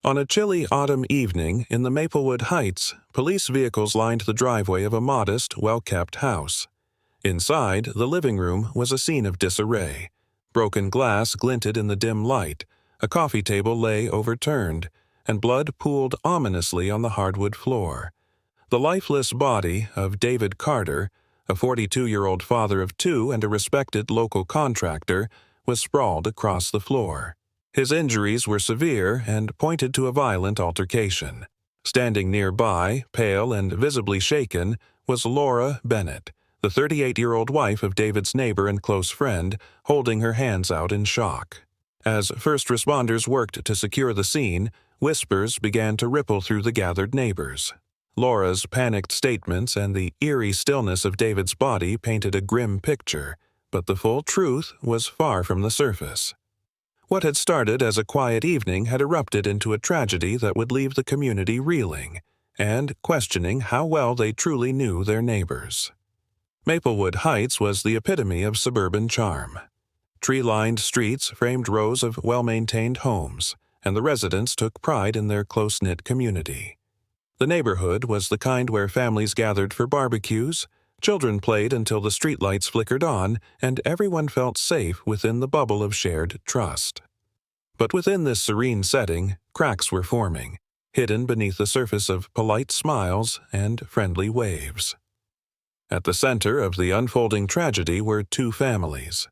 On a chilly autumn evening in the Maplewood Heights, police vehicles lined the driveway of a modest, well-kept house. Inside, the living room was a scene of disarray. Broken glass glinted in the dim light, a coffee table lay overturned, and blood pooled ominously on the hardwood floor. The lifeless body of David Carter, a 42-year-old father of two and a respected local contractor, was sprawled across the floor. His injuries were severe and pointed to a violent altercation. Standing nearby, pale and visibly shaken, was Laura Bennett, the 38-year-old wife of David's neighbor and close friend, holding her hands out in shock. As first responders worked to secure the scene, whispers began to ripple through the gathered neighbors. Laura's panicked statements and the eerie stillness of David's body painted a grim picture, but the full truth was far from the surface. What had started as a quiet evening had erupted into a tragedy that would leave the community reeling and questioning how well they truly knew their neighbors. Maplewood Heights was the epitome of suburban charm. Tree-lined streets framed rows of well-maintained homes, and the residents took pride in their close-knit community. The neighborhood was the kind where families gathered for barbecues, children played until the streetlights flickered on, and everyone felt safe within the bubble of shared trust. But within this serene setting, cracks were forming, hidden beneath the surface of polite smiles and friendly waves. At the center of the unfolding tragedy were two families.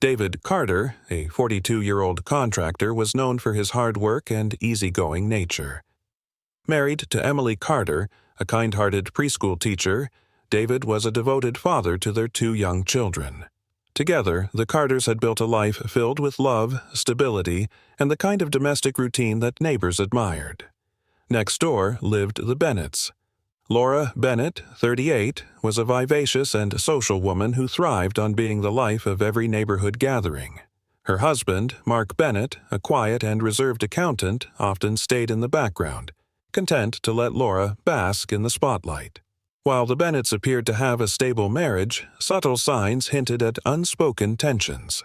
David Carter, a 42-year-old contractor, was known for his hard work and easygoing nature. Married to Emily Carter, a kind-hearted preschool teacher, David was a devoted father to their two young children. Together, the Carters had built a life filled with love, stability, and the kind of domestic routine that neighbors admired. Next door lived the Bennetts. Laura Bennett, 38, was a vivacious and social woman who thrived on being the life of every neighborhood gathering. Her husband, Mark Bennett, a quiet and reserved accountant, often stayed in the background, content to let Laura bask in the spotlight. While the Bennetts appeared to have a stable marriage, subtle signs hinted at unspoken tensions.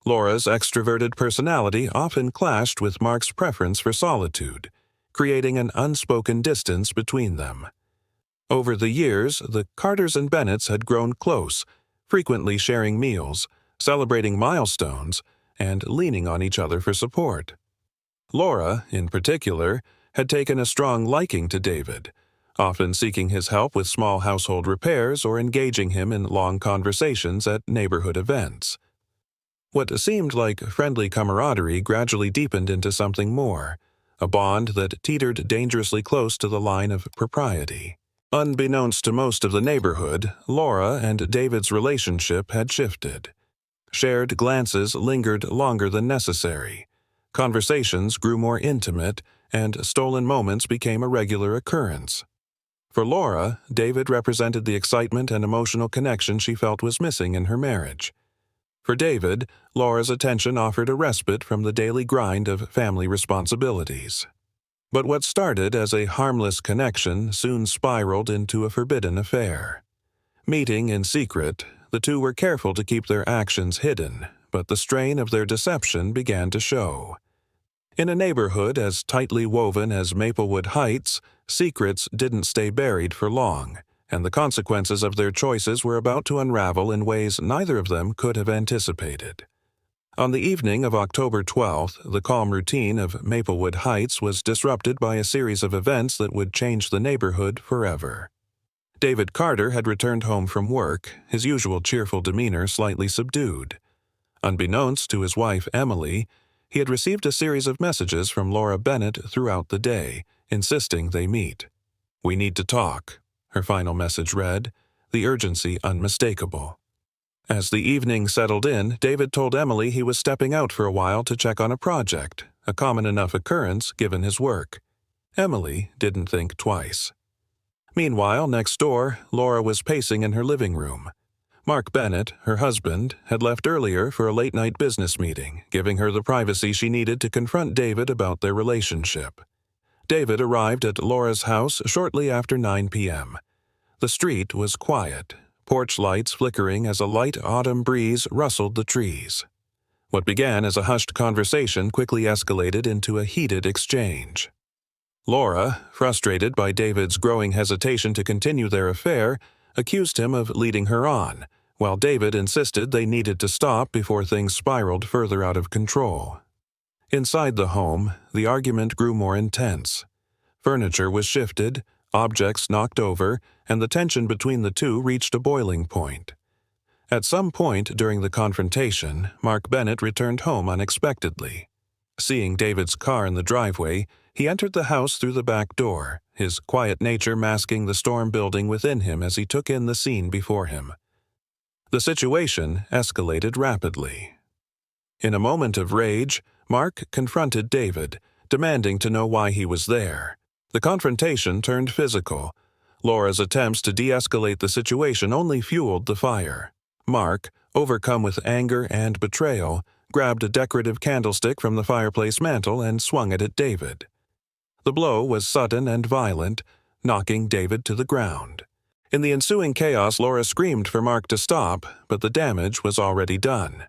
Laura's extroverted personality often clashed with Mark's preference for solitude, creating an unspoken distance between them. Over the years, the Carters and Bennetts had grown close, frequently sharing meals, celebrating milestones, and leaning on each other for support. Laura, in particular, had taken a strong liking to David, often seeking his help with small household repairs or engaging him in long conversations at neighborhood events. What seemed like friendly camaraderie gradually deepened into something more, a bond that teetered dangerously close to the line of propriety. Unbeknownst to most of the neighborhood, Laura and David's relationship had shifted. Shared glances lingered longer than necessary. Conversations grew more intimate, and stolen moments became a regular occurrence. For Laura, David represented the excitement and emotional connection she felt was missing in her marriage. For David, Laura's attention offered a respite from the daily grind of family responsibilities. But what started as a harmless connection soon spiraled into a forbidden affair. Meeting in secret, the two were careful to keep their actions hidden, but the strain of their deception began to show. In a neighborhood as tightly woven as Maplewood Heights, secrets didn't stay buried for long, and the consequences of their choices were about to unravel in ways neither of them could have anticipated. On the evening of October 12th, the calm routine of Maplewood Heights was disrupted by a series of events that would change the neighborhood forever. David Carter had returned home from work, his usual cheerful demeanor slightly subdued. Unbeknownst to his wife Emily, he had received a series of messages from Laura Bennett throughout the day, insisting they meet. "We need to talk," her final message read, the urgency unmistakable. As the evening settled in, David told Emily he was stepping out for a while to check on a project, a common enough occurrence given his work. Emily didn't think twice. Meanwhile, next door, Laura was pacing in her living room. Mark Bennett, her husband, had left earlier for a late-night business meeting, giving her the privacy she needed to confront David about their relationship. David arrived at Laura's house shortly after 9 p.m. The street was quiet, porch lights flickering as a light autumn breeze rustled the trees. What began as a hushed conversation quickly escalated into a heated exchange. Laura, frustrated by David's growing hesitation to continue their affair, accused him of leading her on, while David insisted they needed to stop before things spiraled further out of control. Inside the home, the argument grew more intense. Furniture was shifted, objects knocked over, and the tension between the two reached a boiling point. At some point during the confrontation, Mark Bennett returned home unexpectedly. Seeing David's car in the driveway, he entered the house through the back door, his quiet nature masking the storm building within him as he took in the scene before him. The situation escalated rapidly. In a moment of rage, Mark confronted David, demanding to know why he was there. The confrontation turned physical. Laura's attempts to de-escalate the situation only fueled the fire. Mark, overcome with anger and betrayal, grabbed a decorative candlestick from the fireplace mantel and swung it at David. The blow was sudden and violent, knocking David to the ground. In the ensuing chaos, Laura screamed for Mark to stop, but the damage was already done.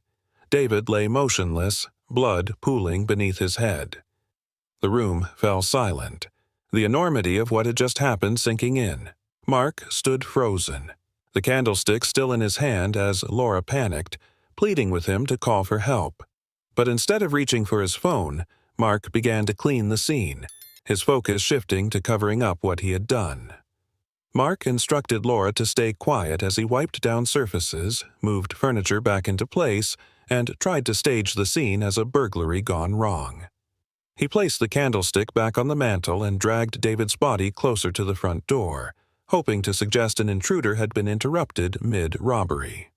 David lay motionless, blood pooling beneath his head. The room fell silent, the enormity of what had just happened sinking in. Mark stood frozen, the candlestick still in his hand as Laura panicked, pleading with him to call for help. But instead of reaching for his phone, Mark began to clean the scene, his focus shifting to covering up what he had done. Mark instructed Laura to stay quiet as he wiped down surfaces, moved furniture back into place, and tried to stage the scene as a burglary gone wrong. He placed the candlestick back on the mantel and dragged David's body closer to the front door, hoping to suggest an intruder had been interrupted mid-robbery.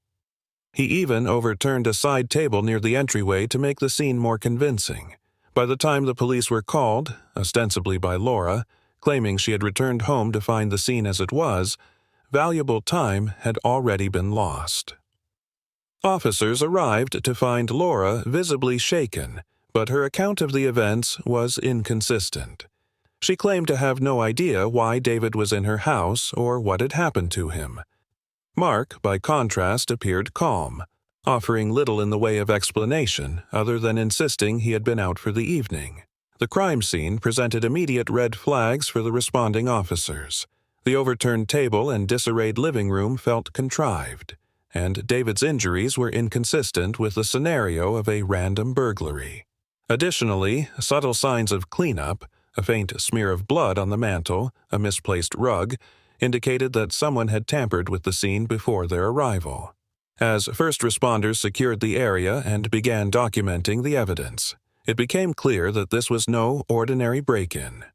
He even overturned a side table near the entryway to make the scene more convincing. By the time the police were called, ostensibly by Laura, claiming she had returned home to find the scene as it was, valuable time had already been lost. Officers arrived to find Laura visibly shaken, but her account of the events was inconsistent. She claimed to have no idea why David was in her house or what had happened to him. Mark, by contrast, appeared calm, offering little in the way of explanation other than insisting he had been out for the evening. The crime scene presented immediate red flags for the responding officers. The overturned table and disarrayed living room felt contrived, and David's injuries were inconsistent with the scenario of a random burglary. Additionally, subtle signs of cleanup, a faint smear of blood on the mantel, a misplaced rug, indicated that someone had tampered with the scene before their arrival. As first responders secured the area and began documenting the evidence, it became clear that this was no ordinary break-in.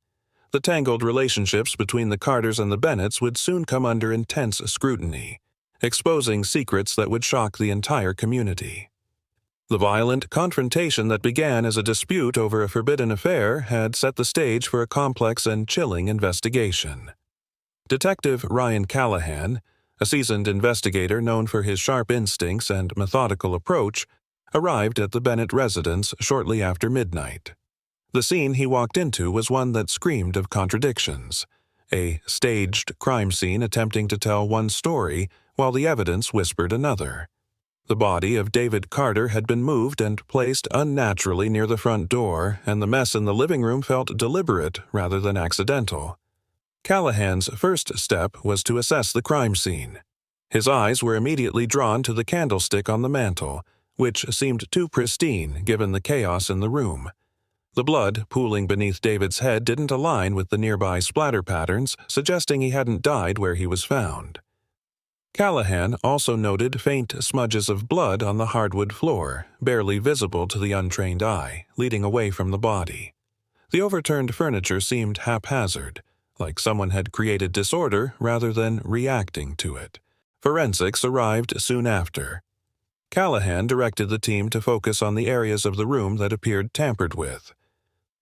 The tangled relationships between the Carters and the Bennetts would soon come under intense scrutiny, exposing secrets that would shock the entire community. The violent confrontation that began as a dispute over a forbidden affair had set the stage for a complex and chilling investigation. Detective Ryan Callahan, a seasoned investigator known for his sharp instincts and methodical approach, arrived at the Bennett residence shortly after midnight. The scene he walked into was one that screamed of contradictions, a staged crime scene attempting to tell one story while the evidence whispered another. The body of David Carter had been moved and placed unnaturally near the front door, and the mess in the living room felt deliberate rather than accidental. Callahan's first step was to assess the crime scene. His eyes were immediately drawn to the candlestick on the mantel, which seemed too pristine given the chaos in the room. The blood pooling beneath David's head didn't align with the nearby splatter patterns, suggesting he hadn't died where he was found. Callahan also noted faint smudges of blood on the hardwood floor, barely visible to the untrained eye, leading away from the body. The overturned furniture seemed haphazard, like someone had created disorder rather than reacting to it. Forensics arrived soon after. Callahan directed the team to focus on the areas of the room that appeared tampered with.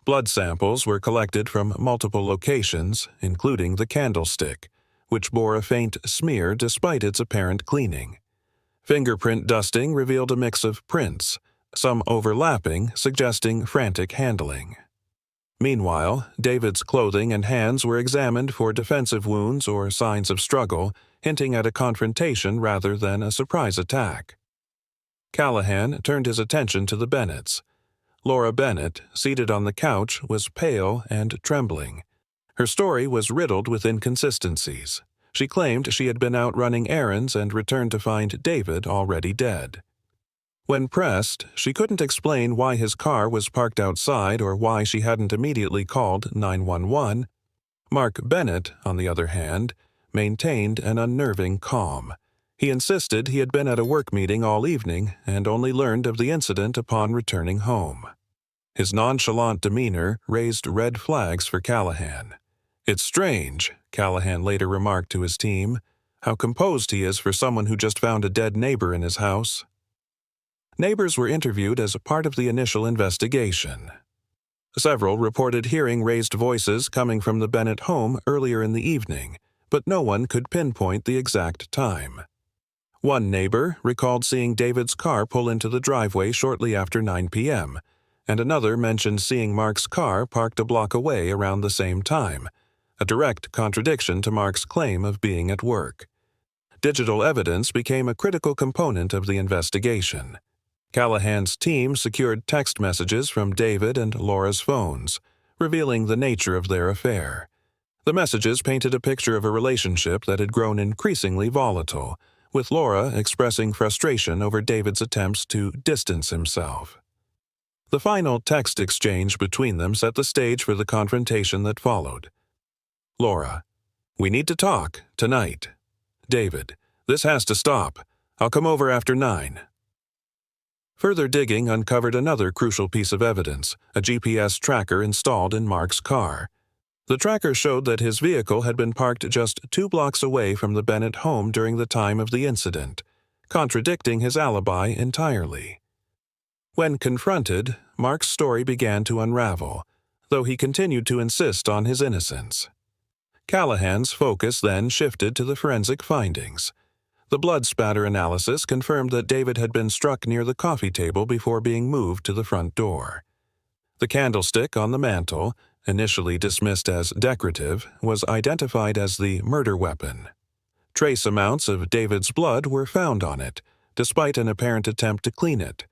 Blood samples were collected from multiple locations, including the candlestick, which bore a faint smear despite its apparent cleaning. Fingerprint dusting revealed a mix of prints, some overlapping, suggesting frantic handling. Meanwhile, David's clothing and hands were examined for defensive wounds or signs of struggle, hinting at a confrontation rather than a surprise attack. Callahan turned his attention to the Bennetts. Laura Bennett, seated on the couch, was pale and trembling. Her story was riddled with inconsistencies. She claimed she had been out running errands and returned to find David already dead. When pressed, she couldn't explain why his car was parked outside or why she hadn't immediately called 911. Mark Bennett, on the other hand, maintained an unnerving calm. He insisted he had been at a work meeting all evening and only learned of the incident upon returning home. His nonchalant demeanor raised red flags for Callahan. "It's strange," Callahan later remarked to his team, "how composed he is for someone who just found a dead neighbor in his house." Neighbors were interviewed as a part of the initial investigation. Several reported hearing raised voices coming from the Bennett home earlier in the evening, but no one could pinpoint the exact time. One neighbor recalled seeing David's car pull into the driveway shortly after 9 p.m., and another mentioned seeing Mark's car parked a block away around the same time, a direct contradiction to Mark's claim of being at work. Digital evidence became a critical component of the investigation. Callahan's team secured text messages from David and Laura's phones, revealing the nature of their affair. The messages painted a picture of a relationship that had grown increasingly volatile, with Laura expressing frustration over David's attempts to distance himself. The final text exchange between them set the stage for the confrontation that followed. Laura: "We need to talk, tonight." David: "This has to stop. I'll come over after 9. Further digging uncovered another crucial piece of evidence, a GPS tracker installed in Mark's car. The tracker showed that his vehicle had been parked just 2 blocks away from the Bennett home during the time of the incident, contradicting his alibi entirely. When confronted, Mark's story began to unravel, though he continued to insist on his innocence. Callahan's focus then shifted to the forensic findings. The blood spatter analysis confirmed that David had been struck near the coffee table before being moved to the front door. The candlestick on the mantel, initially dismissed as decorative, was identified as the murder weapon. Trace amounts of David's blood were found on it, despite an apparent attempt to clean it.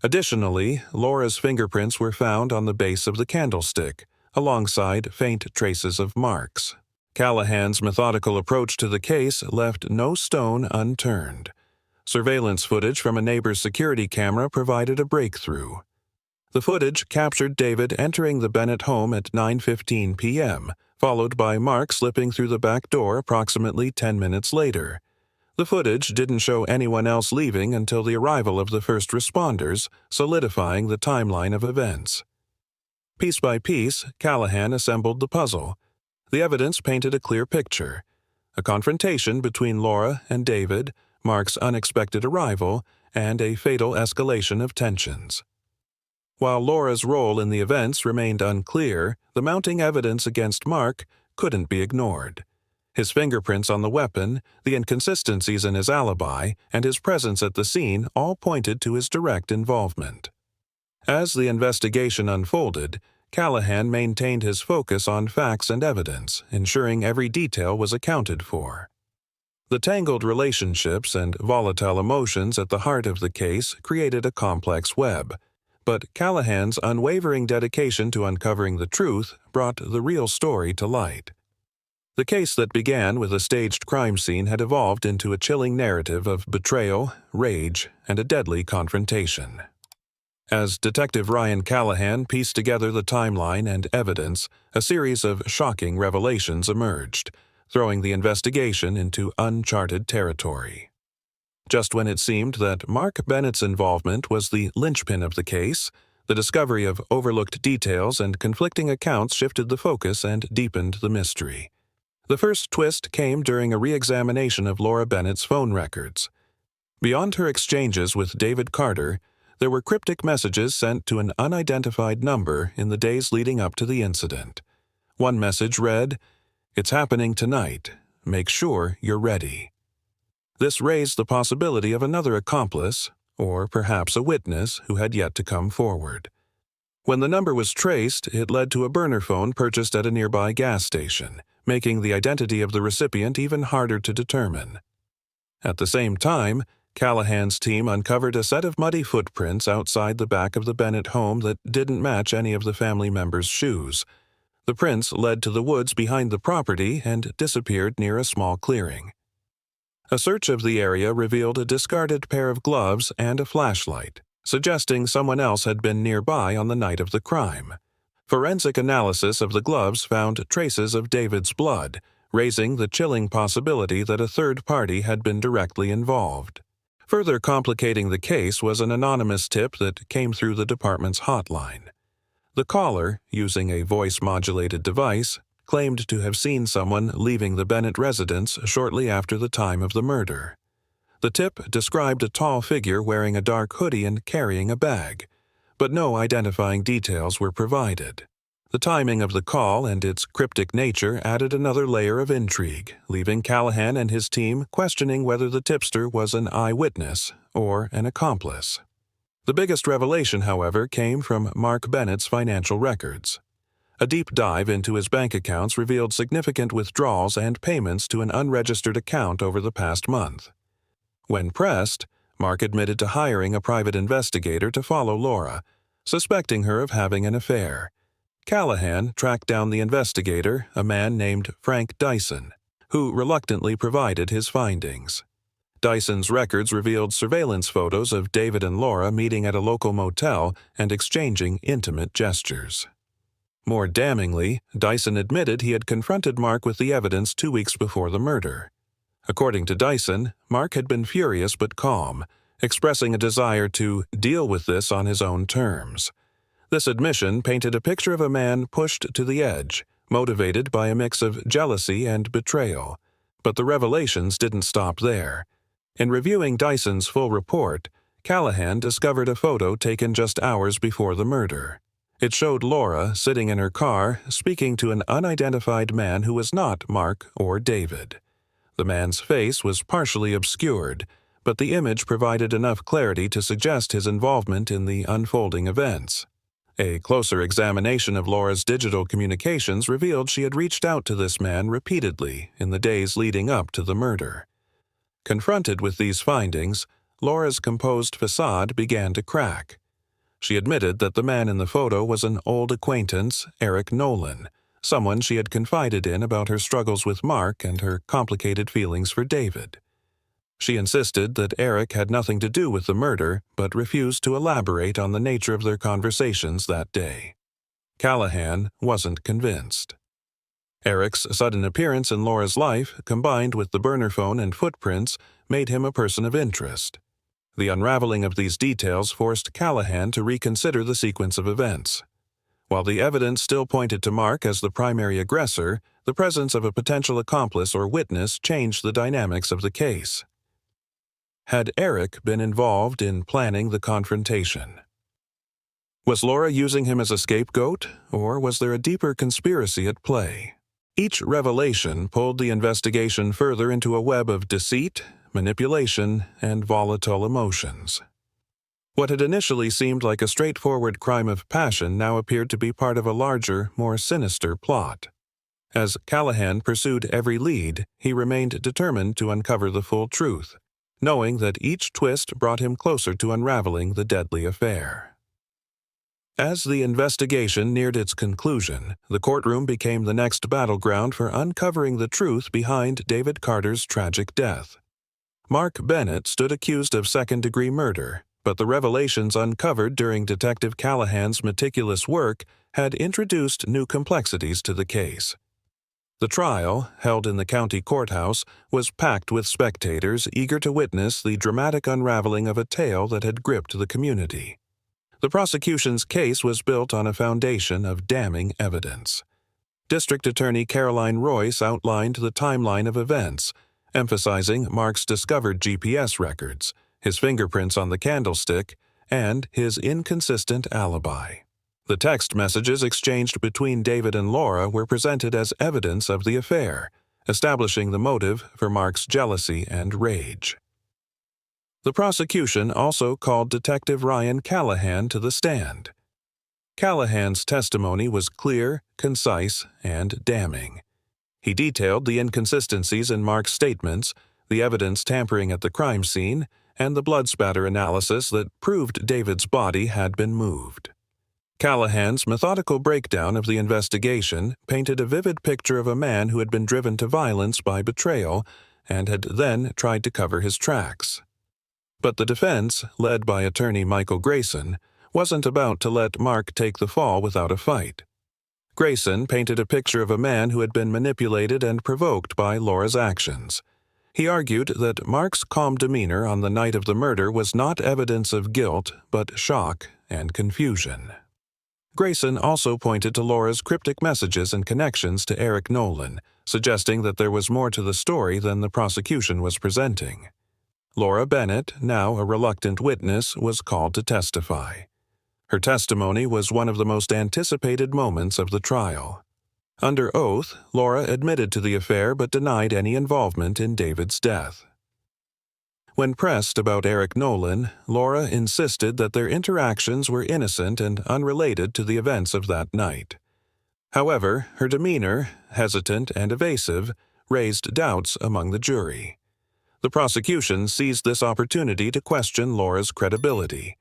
Additionally, Laura's fingerprints were found on the base of the candlestick, alongside faint traces of Mark's. Callahan's methodical approach to the case left no stone unturned. Surveillance footage from a neighbor's security camera provided a breakthrough. The footage captured David entering the Bennett home at 9:15 p.m., followed by Mark slipping through the back door approximately 10 minutes later. The footage didn't show anyone else leaving until the arrival of the first responders, solidifying the timeline of events. Piece by piece, Callahan assembled the puzzle. The evidence painted a clear picture: a confrontation between Laura and David, Mark's unexpected arrival, and a fatal escalation of tensions. While Laura's role in the events remained unclear, the mounting evidence against Mark couldn't be ignored. His fingerprints on the weapon, the inconsistencies in his alibi, and his presence at the scene all pointed to his direct involvement. As the investigation unfolded, Callahan maintained his focus on facts and evidence, ensuring every detail was accounted for. The tangled relationships and volatile emotions at the heart of the case created a complex web, but Callahan's unwavering dedication to uncovering the truth brought the real story to light. The case that began with a staged crime scene had evolved into a chilling narrative of betrayal, rage, and a deadly confrontation. As Detective Ryan Callahan pieced together the timeline and evidence, a series of shocking revelations emerged, throwing the investigation into uncharted territory. Just when it seemed that Mark Bennett's involvement was the linchpin of the case, the discovery of overlooked details and conflicting accounts shifted the focus and deepened the mystery. The first twist came during a re-examination of Laura Bennett's phone records. Beyond her exchanges with David Carter, there were cryptic messages sent to an unidentified number in the days leading up to the incident. One message read, "It's happening tonight. Make sure you're ready." This raised the possibility of another accomplice, or perhaps a witness who had yet to come forward. When the number was traced, it led to a burner phone purchased at a nearby gas station, making the identity of the recipient even harder to determine. At the same time, Callahan's team uncovered a set of muddy footprints outside the back of the Bennett home that didn't match any of the family members' shoes. The prints led to the woods behind the property and disappeared near a small clearing. A search of the area revealed a discarded pair of gloves and a flashlight, suggesting someone else had been nearby on the night of the crime. Forensic analysis of the gloves found traces of David's blood, raising the chilling possibility that a third party had been directly involved. Further complicating the case was an anonymous tip that came through the department's hotline. The caller, using a voice-modulated device, claimed to have seen someone leaving the Bennett residence shortly after the time of the murder. The tip described a tall figure wearing a dark hoodie and carrying a bag, but no identifying details were provided. The timing of the call and its cryptic nature added another layer of intrigue, leaving Callahan and his team questioning whether the tipster was an eyewitness or an accomplice. The biggest revelation, however, came from Mark Bennett's financial records. A deep dive into his bank accounts revealed significant withdrawals and payments to an unregistered account over the past month. When pressed, Mark admitted to hiring a private investigator to follow Laura, suspecting her of having an affair. Callahan tracked down the investigator, a man named Frank Dyson, who reluctantly provided his findings. Dyson's records revealed surveillance photos of David and Laura meeting at a local motel and exchanging intimate gestures. More damningly, Dyson admitted he had confronted Mark with the evidence 2 weeks before the murder. According to Dyson, Mark had been furious but calm, expressing a desire to deal with this on his own terms. This admission painted a picture of a man pushed to the edge, motivated by a mix of jealousy and betrayal. But the revelations didn't stop there. In reviewing Dyson's full report, Callahan discovered a photo taken just hours before the murder. It showed Laura sitting in her car, speaking to an unidentified man who was not Mark or David. The man's face was partially obscured, but the image provided enough clarity to suggest his involvement in the unfolding events. A closer examination of Laura's digital communications revealed she had reached out to this man repeatedly in the days leading up to the murder. Confronted with these findings, Laura's composed facade began to crack. She admitted that the man in the photo was an old acquaintance, Eric Nolan, someone she had confided in about her struggles with Mark and her complicated feelings for David. She insisted that Eric had nothing to do with the murder, but refused to elaborate on the nature of their conversations that day. Callahan wasn't convinced. Eric's sudden appearance in Laura's life, combined with the burner phone and footprints, made him a person of interest. The unraveling of these details forced Callahan to reconsider the sequence of events. While the evidence still pointed to Mark as the primary aggressor, the presence of a potential accomplice or witness changed the dynamics of the case. Had Eric been involved in planning the confrontation? Was Laura using him as a scapegoat, or was there a deeper conspiracy at play? Each revelation pulled the investigation further into a web of deceit, manipulation, and volatile emotions. What had initially seemed like a straightforward crime of passion now appeared to be part of a larger, more sinister plot. As Callahan pursued every lead, he remained determined to uncover the full truth, knowing that each twist brought him closer to unraveling the deadly affair. As the investigation neared its conclusion, the courtroom became the next battleground for uncovering the truth behind David Carter's tragic death. Mark Bennett stood accused of second-degree murder, but the revelations uncovered during Detective Callahan's meticulous work had introduced new complexities to the case. The trial, held in the county courthouse, was packed with spectators eager to witness the dramatic unraveling of a tale that had gripped the community. The prosecution's case was built on a foundation of damning evidence. District Attorney Caroline Royce outlined the timeline of events, emphasizing Mark's discovered GPS records, his fingerprints on the candlestick, and his inconsistent alibi. The text messages exchanged between David and Laura were presented as evidence of the affair, establishing the motive for Mark's jealousy and rage. The prosecution also called Detective Ryan Callahan to the stand. Callahan's testimony was clear, concise, and damning. He detailed the inconsistencies in Mark's statements, the evidence tampering at the crime scene, and the blood spatter analysis that proved David's body had been moved. Callahan's methodical breakdown of the investigation painted a vivid picture of a man who had been driven to violence by betrayal and had then tried to cover his tracks. But the defense, led by attorney Michael Grayson, wasn't about to let Mark take the fall without a fight. Grayson painted a picture of a man who had been manipulated and provoked by Laura's actions. He argued that Mark's calm demeanor on the night of the murder was not evidence of guilt, but shock and confusion. Grayson also pointed to Laura's cryptic messages and connections to Eric Nolan, suggesting that there was more to the story than the prosecution was presenting. Laura Bennett, now a reluctant witness, was called to testify. Her testimony was one of the most anticipated moments of the trial. Under oath, Laura admitted to the affair but denied any involvement in David's death. When pressed about Eric Nolan, Laura insisted that their interactions were innocent and unrelated to the events of that night. However, her demeanor, hesitant and evasive, raised doubts among the jury. The prosecution seized this opportunity to question Laura's credibility.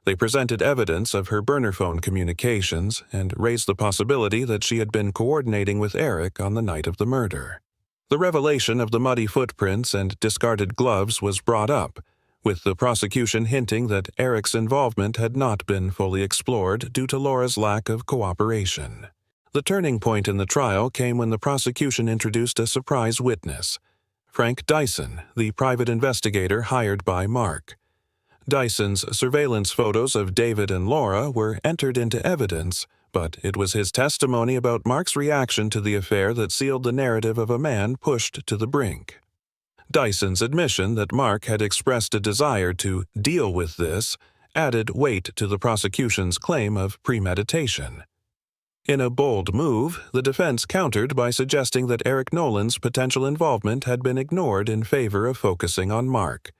They presented evidence of her burner phone communications and raised the possibility that she had been coordinating with Eric on the night of the murder. The revelation of the muddy footprints and discarded gloves was brought up, with the prosecution hinting that Eric's involvement had not been fully explored due to Laura's lack of cooperation. The turning point in the trial came when the prosecution introduced a surprise witness, Frank Dyson, the private investigator hired by Mark. Dyson's surveillance photos of David and Laura were entered into evidence, but it was his testimony about Mark's reaction to the affair that sealed the narrative of a man pushed to the brink. Dyson's admission that Mark had expressed a desire to deal with this added weight to the prosecution's claim of premeditation. In a bold move, the defense countered by suggesting that Eric Nolan's potential involvement had been ignored in favor of focusing on Mark.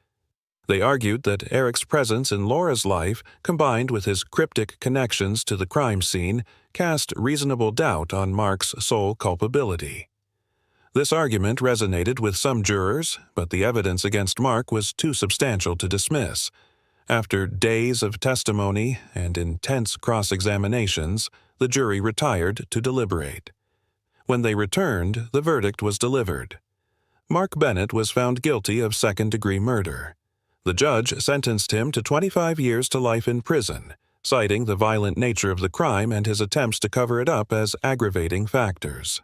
They argued that Eric's presence in Laura's life, combined with his cryptic connections to the crime scene, cast reasonable doubt on Mark's sole culpability. This argument resonated with some jurors, but the evidence against Mark was too substantial to dismiss. After days of testimony and intense cross-examinations, the jury retired to deliberate. When they returned, the verdict was delivered. Mark Bennett was found guilty of second-degree murder. The judge sentenced him to 25 years to life in prison, citing the violent nature of the crime and his attempts to cover it up as aggravating factors.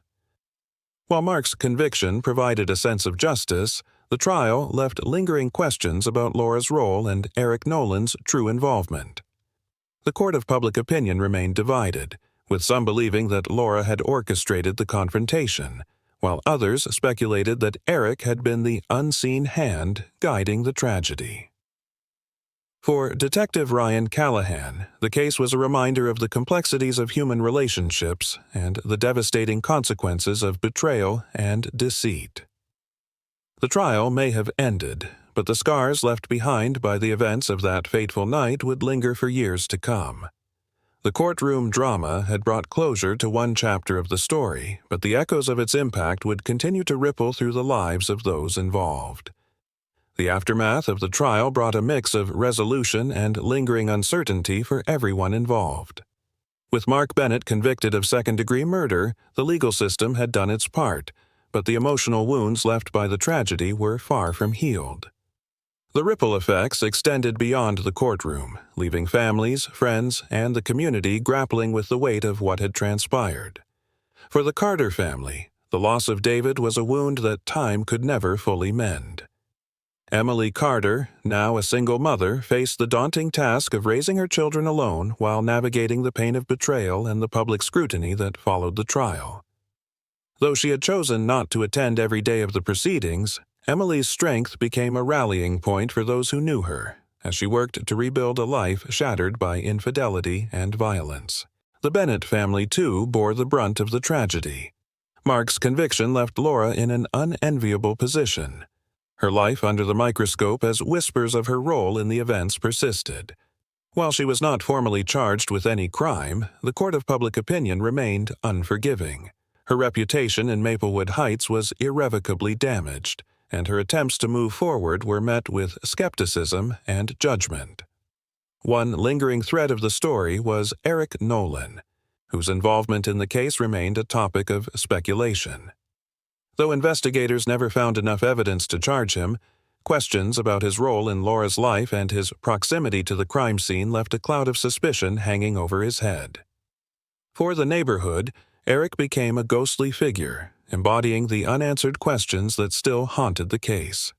While Mark's conviction provided a sense of justice, the trial left lingering questions about Laura's role and Eric Nolan's true involvement. The court of public opinion remained divided, with some believing that Laura had orchestrated the confrontation, while others speculated that Eric had been the unseen hand guiding the tragedy. For Detective Ryan Callahan, the case was a reminder of the complexities of human relationships and the devastating consequences of betrayal and deceit. The trial may have ended, but the scars left behind by the events of that fateful night would linger for years to come. The courtroom drama had brought closure to one chapter of the story, but the echoes of its impact would continue to ripple through the lives of those involved. The aftermath of the trial brought a mix of resolution and lingering uncertainty for everyone involved. With Mark Bennett convicted of second-degree murder, the legal system had done its part, but the emotional wounds left by the tragedy were far from healed. The ripple effects extended beyond the courtroom, leaving families, friends, and the community grappling with the weight of what had transpired. For the Carter family, the loss of David was a wound that time could never fully mend. Emily Carter, now a single mother, faced the daunting task of raising her children alone while navigating the pain of betrayal and the public scrutiny that followed the trial. Though she had chosen not to attend every day of the proceedings, Emily's strength became a rallying point for those who knew her, as she worked to rebuild a life shattered by infidelity and violence. The Bennett family, too, bore the brunt of the tragedy. Mark's conviction left Laura in an unenviable position. Her life under the microscope as whispers of her role in the events persisted. While she was not formally charged with any crime, the court of public opinion remained unforgiving. Her reputation in Maplewood Heights was irrevocably damaged, and her attempts to move forward were met with skepticism and judgment. One lingering thread of the story was Eric Nolan, whose involvement in the case remained a topic of speculation. Though investigators never found enough evidence to charge him, questions about his role in Laura's life and his proximity to the crime scene left a cloud of suspicion hanging over his head. For the neighborhood, Eric became a ghostly figure, embodying the unanswered questions that still haunted the case.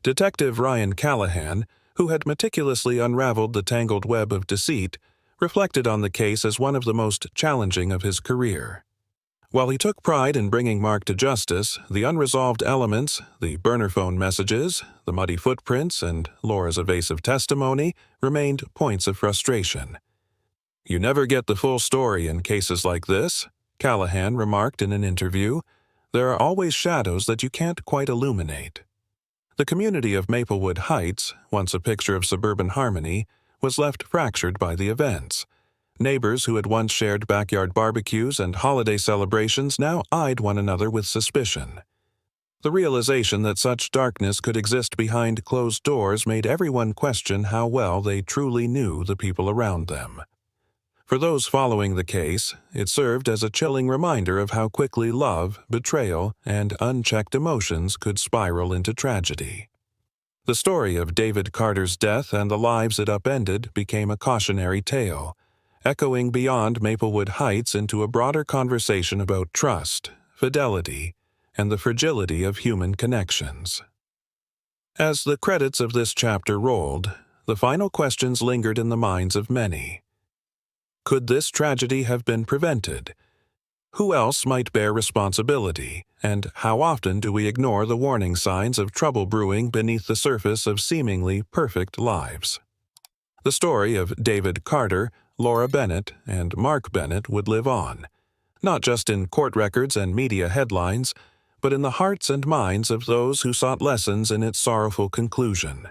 Detective Ryan Callahan, who had meticulously unraveled the tangled web of deceit, reflected on the case as one of the most challenging of his career. While he took pride in bringing Mark to justice, the unresolved elements, the burner phone messages, the muddy footprints, and Laura's evasive testimony remained points of frustration. "You never get the full story in cases like this," Callahan remarked in an interview. "There are always shadows that you can't quite illuminate." The community of Maplewood Heights, once a picture of suburban harmony, was left fractured by the events. Neighbors who had once shared backyard barbecues and holiday celebrations now eyed one another with suspicion. The realization that such darkness could exist behind closed doors made everyone question how well they truly knew the people around them. For those following the case, it served as a chilling reminder of how quickly love, betrayal, and unchecked emotions could spiral into tragedy. The story of David Carter's death and the lives it upended became a cautionary tale, echoing beyond Maplewood Heights into a broader conversation about trust, fidelity, and the fragility of human connections. As the credits of this chapter rolled, the final questions lingered in the minds of many. Could this tragedy have been prevented? Who else might bear responsibility, and how often do we ignore the warning signs of trouble brewing beneath the surface of seemingly perfect lives? The story of David Carter, Laura Bennett, and Mark Bennett would live on, not just in court records and media headlines, but in the hearts and minds of those who sought lessons in its sorrowful conclusion.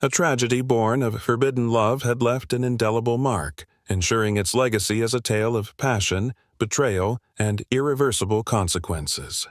A tragedy born of forbidden love had left an indelible mark, ensuring its legacy as a tale of passion, betrayal, and irreversible consequences.